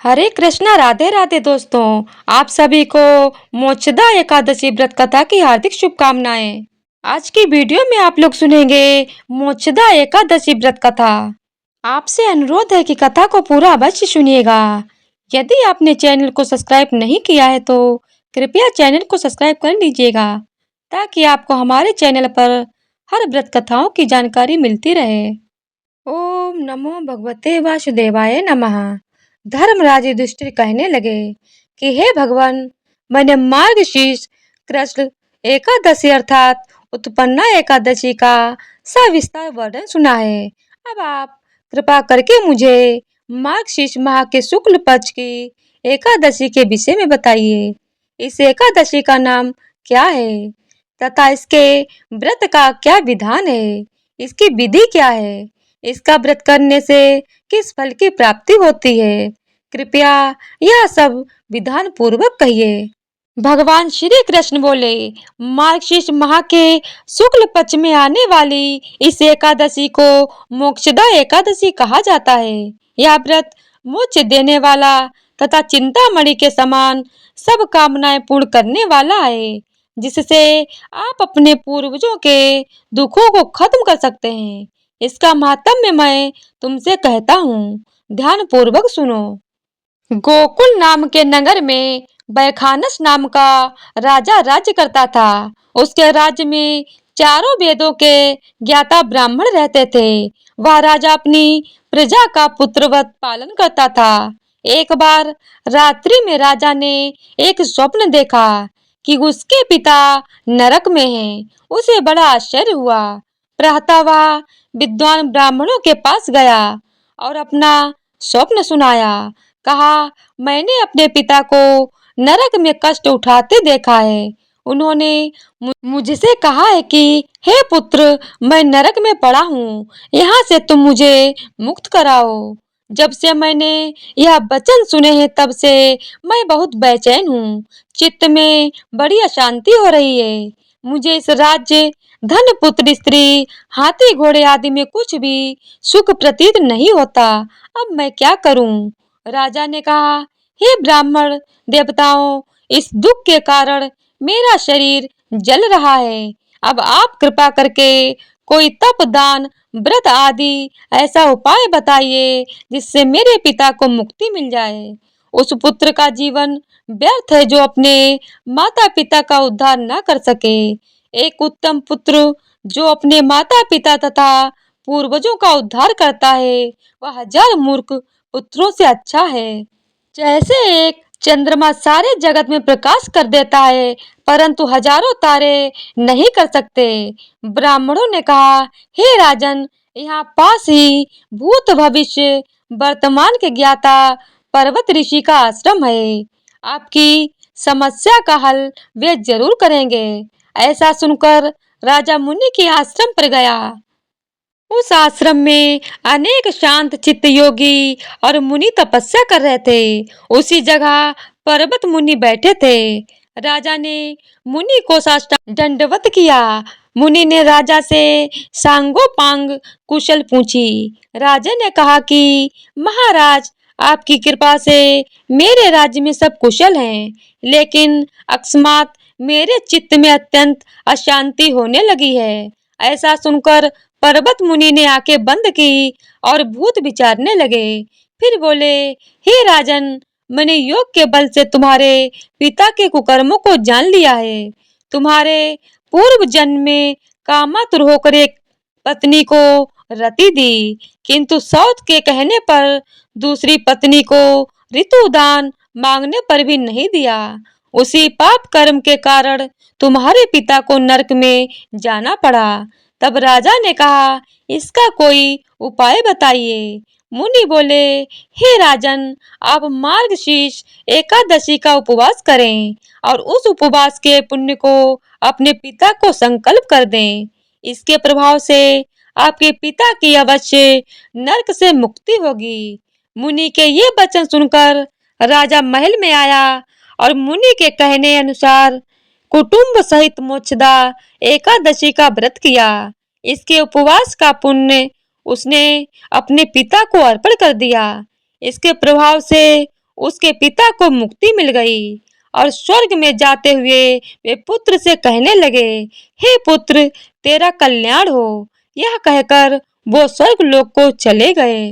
हरे कृष्णा, राधे राधे दोस्तों। आप सभी को मोक्षदा एकादशी व्रत कथा की हार्दिक शुभकामनाएं। आज की वीडियो में आप लोग सुनेंगे मोक्षदा एकादशी व्रत कथा। आपसे अनुरोध है कि कथा को पूरा अवश्य सुनिएगा। यदि आपने चैनल को सब्सक्राइब नहीं किया है तो कृपया चैनल को सब्सक्राइब कर लीजिएगा, ताकि आपको हमारे चैनल पर हर व्रत कथाओं की जानकारी मिलती रहे। ओम नमो भगवते वासुदेवाय नमः। धर्मराज युधिष्ठिर कहने लगे कि हे भगवान, मैंने मार्गशीर्ष कृष्ण एकादशी अर्थात उत्पन्ना एकादशी का सविस्तार वर्णन सुना है। अब आप कृपा करके मुझे मार्गशीर्ष माह के शुक्ल पक्ष की एकादशी के विषय में बताइए। इस एकादशी का नाम क्या है तथा इसके व्रत का क्या विधान है, इसकी विधि क्या है, इसका व्रत करने से किस फल की प्राप्ति होती है। कृपया यह सब विधान पूर्वक कहिए। भगवान श्री कृष्ण बोले, मार्गशीर्ष माह के शुक्ल पक्ष में आने वाली इस एकादशी को मोक्षदा एकादशी कहा जाता है। यह व्रत मोक्ष देने वाला तथा चिंतामणि के समान सब कामनाएं पूर्ण करने वाला है, जिससे आप अपने पूर्वजों के दुखों को खत्म कर सकते हैं। इसका महात्म्य मैं तुमसे कहता हूँ, ध्यान पूर्वक सुनो। गोकुल नाम के नगर में बैखानस नाम का राजा राज्य करता था। उसके राज्य में चारों वेदों के ज्ञाता ब्राह्मण रहते थे। वह राजा अपनी प्रजा का पुत्रवत पालन करता था। एक बार रात्रि में राजा ने एक स्वप्न देखा कि उसके पिता नरक में हैं। उसे बड़ा आश्चर्य हुआ। प्रातः वह विद्वान ब्राह्मणों के पास गया और अपना स्वप्न सुनाया। कहा, मैंने अपने पिता को नरक में कष्ट उठाते देखा है। उन्होंने मुझसे कहा है कि हे पुत्र, मैं नरक में पड़ा हूँ, यहाँ से तुम मुझे मुक्त कराओ। जब से मैंने यह वचन सुने हैं तब से मैं बहुत बेचैन हूँ। चित्त में बड़ी अशांति हो रही है। मुझे इस राज्य, धन, पुत्र, स्त्री, हाथी, घोड़े आदि में कुछ भी सुख प्रतीत नहीं होता। अब मैं क्या करूं? राजा ने कहा, हे ब्राह्मण देवताओं, इस दुख के कारण मेरा शरीर जल रहा है। अब आप कृपा करके कोई तप, दान, व्रत आदि ऐसा उपाय बताइए जिससे मेरे पिता को मुक्ति मिल जाए। उस पुत्र का जीवन व्यर्थ है जो अपने माता पिता का उद्धार न कर सके। एक उत्तम पुत्र जो अपने माता पिता तथा पूर्वजों का उद्धार करता है, वह हजार मूर्ख पुत्रों से अच्छा है। जैसे एक चंद्रमा सारे जगत में प्रकाश कर देता है, परंतु हजारों तारे नहीं कर सकते। ब्राह्मणों ने कहा, हे राजन, यहाँ पास ही भूत, भविष्य, वर्तमान के ज्ञाता पर्वत ऋषि का आश्रम है। आपकी समस्या का हल वे जरूर करेंगे। ऐसा सुनकर राजा मुनि के आश्रम पर गया। उस आश्रम में अनेक शांत चित्त योगी और मुनि तपस्या कर रहे थे। उसी जगह पर्वत मुनि बैठे थे। राजा ने मुनि को साष्टांग दंडवत किया। मुनि ने राजा से सांगोपांग कुशल पूछी। राजा ने कहा कि महाराज, आपकी कृपा से मेरे राज्य में सब कुशल हैं, लेकिन अकस्मात मेरे चित्त में अत्यंत अशांति होने लगी है। ऐसा सुनकर पर्वत मुनि ने आंखें बंद की और भूत विचारने लगे। फिर बोले, हे राजन, मैंने योग के बल से तुम्हारे पिता के कुकर्मों को जान लिया है। तुम्हारे पूर्व जन्म में कामातुर होकर एक पत्नी को रति दी, किंतु सौत के कहने पर दूसरी पत्नी को ऋतुदान मांगने पर भी नहीं दिया। उसी पाप कर्म के कारण तुम्हारे पिता को नरक में जाना पड़ा। तब राजा ने कहा, इसका कोई उपाय बताइए। मुनि बोले, हे राजन, आप मार्गशीर्ष एकादशी का उपवास करें और उस उपवास के पुण्य को अपने पिता को संकल्प कर दें। इसके प्रभाव से आपके पिता की अवश्य नरक से मुक्ति होगी। मुनि के ये वचन सुनकर राजा महल में आया और मुनि के कहने अनुसार कुटुंब सहित मोक्षदा एकादशी का व्रत किया। इसके उपवास का पुण्य उसने अपने पिता को अर्पण कर दिया। इसके प्रभाव से उसके पिता को मुक्ति मिल गई और स्वर्ग में जाते हुए वे पुत्र से कहने लगे, हे पुत्र, तेरा कल्याण हो। यह कहकर वो स्वर्ग लोक को चले गए।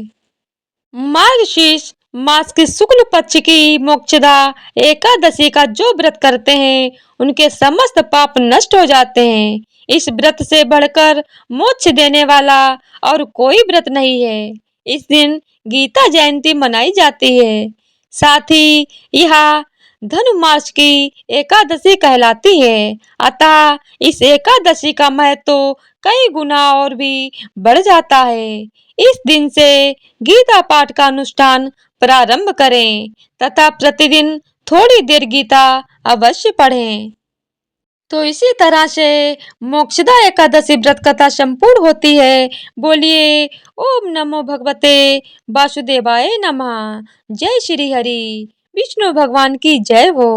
मार्गशीर्ष मास के शुक्ल पक्ष की मोक्षदा एकादशी का जो व्रत करते हैं उनके समस्त पाप नष्ट हो जाते हैं। इस व्रत से बढ़कर मोक्ष देने वाला और कोई व्रत नहीं है। इस दिन गीता जयंती मनाई जाती है। साथ ही यह धनुर्मास की एकादशी कहलाती है। अतः इस एकादशी का महत्व तो कई गुना और भी बढ़ जाता है। इस दिन से गीता पाठ का अनुष्ठान प्रारंभ करें तथा प्रतिदिन थोड़ी देर गीता अवश्य पढ़ें। तो इसी तरह से मोक्षदा एकादशी व्रत कथा संपूर्ण होती है। बोलिए ओम नमो भगवते वासुदेवाय नमः। जय श्री हरि। विष्णु भगवान की जय हो।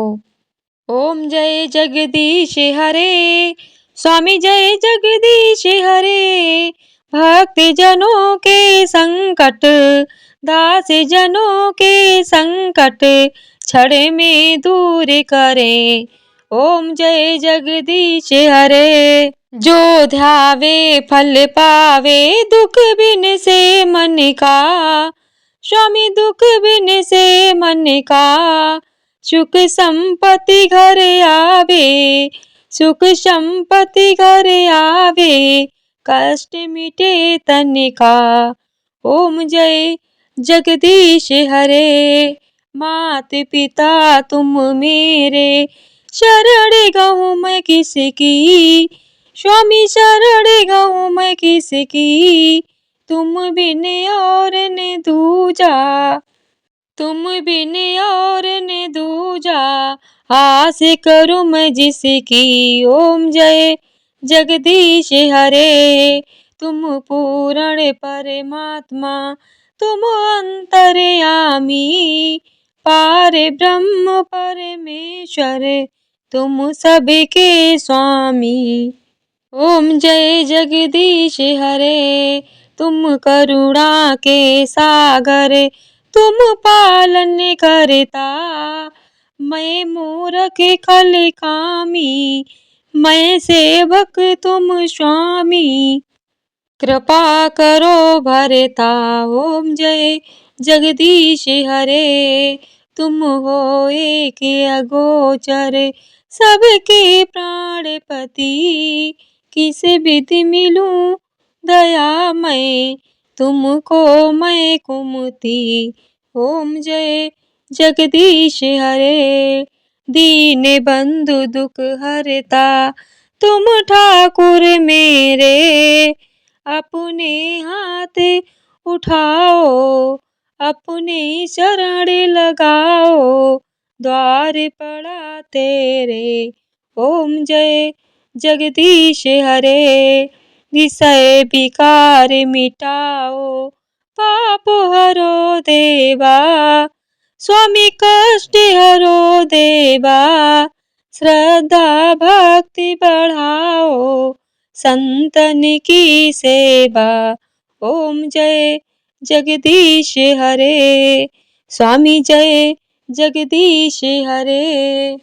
ओम जय जगदीश हरे। स्वामी जय जगदीश हरे। भक्त जनों के संकट, दास जनों के संकट, क्षण में दूर करे। ओम जय जगदीश हरे। जो ध्यावे फल पावे, दुख बिन से मन का। स्वामी दुख बिन से मन का, सुख संपत्ति घर आवे। सुख संपत्ति घर आवे, कष्ट मिटे तन का। ओम जय जगदीश हरे। मात पिता तुम मेरे, शरण गहूँ मैं किसकी। स्वामी शरण गहूँ मैं किसकी। तुम बिन और न दूजा, तुम बिन और न दूजा, आस करूँ मैं जिसकी। ओम जय जगदीश हरे। तुम पूर्ण परमात्मा, तुम अंतर्यामी, पार ब्रह्म परमेश्वर, तुम सबके स्वामी। ओम जय जगदीश हरे। तुम करुणा के सागर, तुम पालन करता। मैं मूर्ख खल कामी, मैं सेवक तुम स्वामी। कृपा करो भरता। ओम जय जगदीश हरे। तुम हो एक अगोचर, सबके प्राणपति। किस विधि मिलूं दया मैं, तुमको मैं कुमति। ओम जय जगदीश हरे। दीन बंधु दुख हरता, तुम ठाकुर मेरे। अपने हाथ उठाओ, अपने शरण लगाओ, द्वार पड़ा तेरे। ओम जय जगदीश हरे। विषय विकार मिटाओ, पाप हरो देवा। स्वामी कष्ट हरो देवा। श्रद्धा भक्ति बढ़ाओ, संतन की सेवा। ओम जय जगदीश हरे। स्वामी जय जगदीश हरे।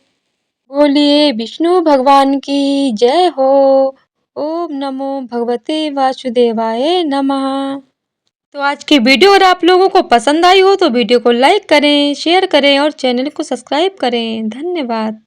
बोलिए विष्णु भगवान की जय हो। ओम नमो भगवते वासुदेवाय नमः। तो आज की वीडियो अगर आप लोगों को पसंद आई हो तो वीडियो को लाइक करें, शेयर करें और चैनल को सब्सक्राइब करें। धन्यवाद।